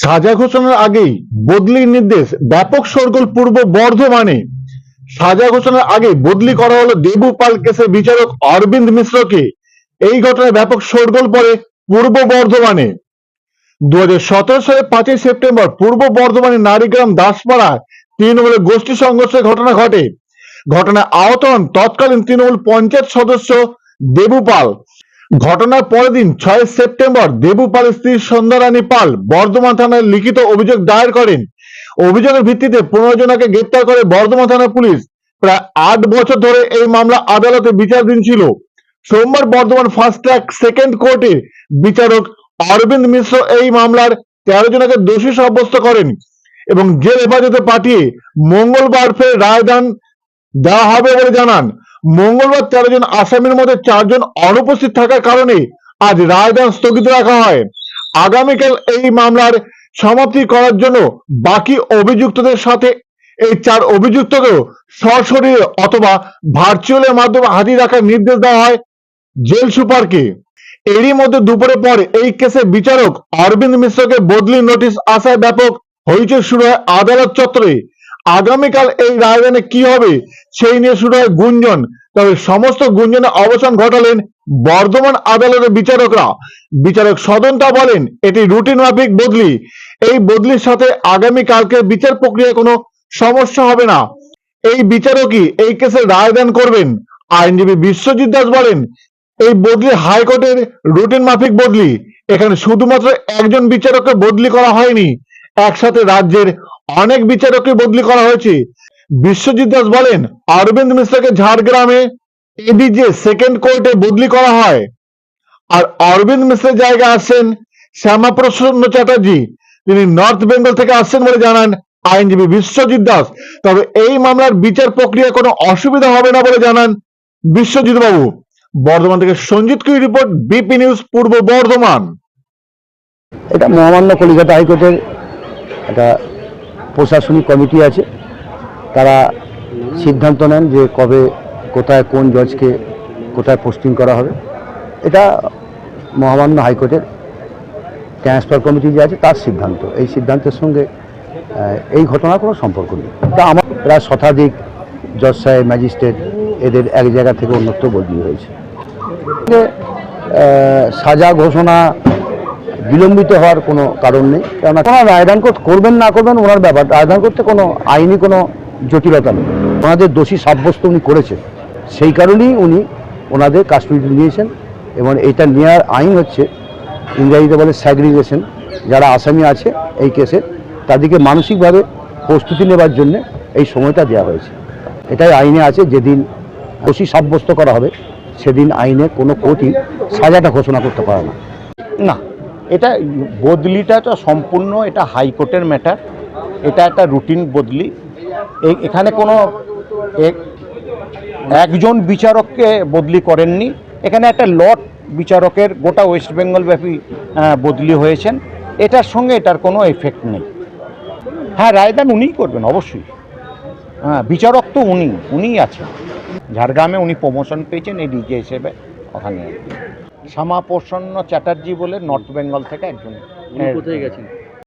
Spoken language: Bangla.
সাজা ঘোষণার আগেই বদলির নির্দেশ, ব্যাপক শোরগোল পূর্ব বর্ধমানে। সাজা ঘোষণার আগে বদলি করা হলো দেবু পাল কেসের বিচারক অরবিন্দ মিশ্রকে। এই ঘটনায় ব্যাপক শোরগোল পড়ে পূর্ব বর্ধমানে। 2017 সালে 5ই সেপ্টেম্বর পূর্ব বর্ধমানের নারীগ্রাম দাসপাড়ায় তৃণমূলের গোষ্ঠী সংঘর্ষের ঘটনা ঘটে। ঘটনায় আহত হন তৎকালীন তৃণমূল পঞ্চায়েত সদস্য দেবু পাল। ঘটনার পরের দিন 6 সেপ্টেম্বর দেবু পালের স্ত্রী সন্ধ্যা রানী পাল বর্ধমান থানায় লিখিত অভিযোগ দায়ের করেন। অভিযোগের ভিত্তিতে 15 জনকে গ্রেপ্তার করে বর্ধমান থানা পুলিশ। প্রায় 8 বছর ধরে এই মামলা আদালতে বিচারাধীন ছিল। সোমবার বর্ধমান ফার্স্ট ট্র্যাক সেকেন্ড কোর্টের বিচারক অরবিন্দ মিশ্র এই মামলার 13 জনকে দোষী সাব্যস্ত করেন এবং জেল হেফাজতে পাঠিয়ে মঙ্গলবার ফের রায়দান দেওয়া হবে বলে জানান। মঙ্গলবার 13 জন আসামির মধ্যে 4 জন অনুপস্থিত থাকার কারণে আজ রায়দান স্থগিত রাখা হয়। আগামীকাল এই মামলার সমাপ্তি করার জন্য বাকি অভিযুক্তদের সাথে এই 4 অভিযুক্তকেও সশরীরে অথবা ভার্চুয়ালের মাধ্যমে হাজির রাখার নির্দেশ দেওয়া হয় জেল সুপারকে। এরই মধ্যে দুপুরে পরে এই কেসে বিচারক অরবিন্দ মিশ্রকে বদলির নোটিশ আসায় ব্যাপক হইচই শুরু হয় আদালত চত্বরে। আগামীকাল এই রায়দানে কি হবে সেই নিয়ে শুরু হয় গুঞ্জন। তবে সমস্ত গুঞ্জনের অবসান ঘটালেন বর্ধমান আদালতের বিচারকরা। বিচারক সদন্তা বলেন এটি রুটিন মাফিক বদলি। এই বদলির সাথে আগামীকালকে বিচার প্রক্রিয়ায় কোনো সমস্যা হবে না। এই বিচারকই এই কেসে রায়দান করবেন। আইনজীবী বিশ্বজিৎ দাস বলেন এই বদলি হাইকোর্টের রুটিন মাফিক বদলি। এখানে শুধুমাত্র একজন বিচারককে বদলি করা হয়নি, একসাথে রাজ্যের অনেক বিচারককে বদলি করা হয়েছে। বিশ্বজিৎ দাস বলেন অরবিন্দ মিশ্রকে ঝাড়গ্রামে এডিজে সেকেন্ড কোর্টে বদলি করা হয়, আর অরবিন্দ মিশ্রের জায়গায় আসছেন শ্যামাপ্রসন্ন চ্যাটার্জি। তিনি নর্থ বেঙ্গল থেকে আসছেন বলে জানান আইনজীবী বিশ্বজিৎ দাস। তবে এই মামলার বিচার প্রক্রিয়া কোনো অসুবিধা হবে না বলে জানান বিশ্বজিৎ বাবু। বর্ধমান থেকে সঞ্জিত কি রিপোর্ট, বিপি নিউজ পূর্ব বর্ধমান। এটা মহামান্য কলকাতা হাইকোর্টের একটা প্রশাসনিক কমিটি আছে, তারা সিদ্ধান্ত নেন যে কবে কোথায় কোন জজকে কোথায় পোস্টিং করা হবে। এটা মহামান্য হাইকোর্টের ট্রান্সফার কমিটি যে আছে তার সিদ্ধান্ত। এই সিদ্ধান্তের সঙ্গে এই ঘটনার কোনো সম্পর্ক নেই। তা আমার প্রায় শতাধিক জজ সাহেব, ম্যাজিস্ট্রেট এদের এক জায়গা থেকে অন্যত্র বদলি হয়েছে। সাজা ঘোষণা বিলম্বিত হওয়ার কোনো কারণ নেই, কেননা কোনো রায়দান করবেন না করবেন ওনার ব্যাপার। রায়দান করতে কোনো আইনি কোনো জটিলতা নেই। ওনাদের দোষী সাব্যস্ত উনি করেছেন, সেই কারণেই উনি ওনাদের কাস্টডিতে নিয়েছেন। এবং এইটা নেওয়ার আইন হচ্ছে ইংরেজিতে বলে স্যাগ্রিগেশন। যারা আসামি আছে এই কেসে তাদেরকে মানসিকভাবে প্রস্তুতি নেবার জন্য এই সময়টা দেওয়া হয়েছে। এটাই আইনে আছে। যেদিন দোষী সাব্যস্ত করা হবে সেদিন আইনে কোনো কোর্টই সাজাটা ঘোষণা করতে পারে না। না, এটা বদলিটা তো সম্পূর্ণ এটা হাইকোর্টের ম্যাটার। এটা একটা রুটিন বদলি। এখানে কোনো একজন বিচারককে বদলি করেননি, এখানে একটা লট বিচারকের গোটা ওয়েস্ট বেঙ্গল ব্যাপী বদলি হয়েছেন। এটার সঙ্গে এটার কোনো এফেক্ট নেই। হ্যাঁ, রায়দান উনিই করবেন অবশ্যই। হ্যাঁ, বিচারক তো উনিই আছেন। ঝাড়গ্রামে উনি প্রমোশন পেয়েছেন এই ডিজে হিসেবে। ওখানে শ্যামাপ্রসন্ন চ্যাটার্জি বলে নর্থ বেঙ্গল থেকে একজন। কোথায় গেছেন?